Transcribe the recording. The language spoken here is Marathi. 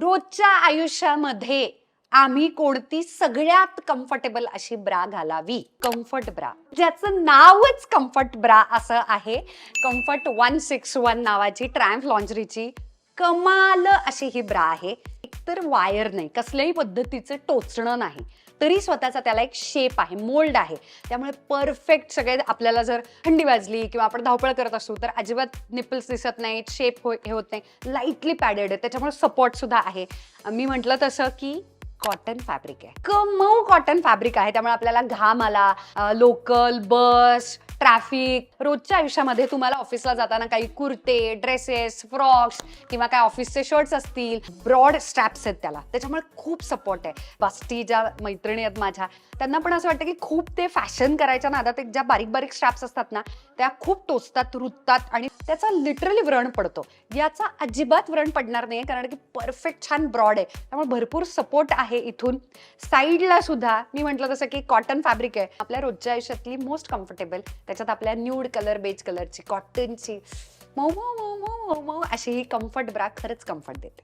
रोजच्या आयुष्यामध्ये आम्ही कोणती सगळ्यात कम्फर्टेबल अशी ब्रा घालावी? कम्फर्ट ब्रा, ज्याचं नावच कम्फर्ट ब्रा असं आहे. कम्फर्ट 161 नावाची ट्रायम्फ लॉन्जरीची कमाल अशी ही ब्रा आहे. एकतर वायर नाही, कसल्याही पद्धतीचं टोचणं नाही, तरी स्वतःचा त्याला एक शेप आहे, मोल्ड आहे. त्यामुळे परफेक्ट सगळे आपल्याला जर थंडी वाजली किंवा आपण धावपळ करत असू तर अजिबात निपल्स दिसत नाहीत, शेप हे होत नाही, लाईटली पॅडेड आहे, त्याच्यामुळे सपोर्ट सुद्धा आहे. मी म्हटलं तसं की कॉटन फॅब्रिक आहे, मऊ कॉटन फॅब्रिक आहे. त्यामुळे आपल्याला घाम आला, लोकल, बस, ट्रॅफिक, रोजच्या आयुष्यामध्ये तुम्हाला ऑफिसला जाताना काही कुर्ते, ड्रेसेस, फ्रॉक्स किंवा काय ऑफिसचे शर्ट्स असतील, ब्रॉड स्ट्रॅप्स आहेत त्याला, त्याच्यामुळे खूप सपोर्ट आहे. बास्टी ज्या मैत्रिणी आहेत माझ्या, त्यांना पण असं वाटतं की खूप ते फॅशन करायच्या नादात एक ज्या बारीक बारीक स्ट्रॅप्स असतात ना, त्या खूप टोचतात, रुततात आणि त्याचा लिटरली व्रण पडतो. याचा अजिबात व्रण पडणार नाही, कारण की परफेक्ट छान ब्रॉड आहे, त्यामुळे भरपूर सपोर्ट आहे. इथून साईडला सुद्धा मी म्हटलं तसं की कॉटन फॅब्रिक आहे, आपल्या रोजच्या आयुष्यातली मोस्ट कम्फर्टेबल. त्याच्यात आपल्या न्यूड कलर, बेज कलरची, कॉटनची मऊ मऊ मऊ मऊ मऊ अशी ही कम्फर्ट ब्रा खरंच कम्फर्ट देते.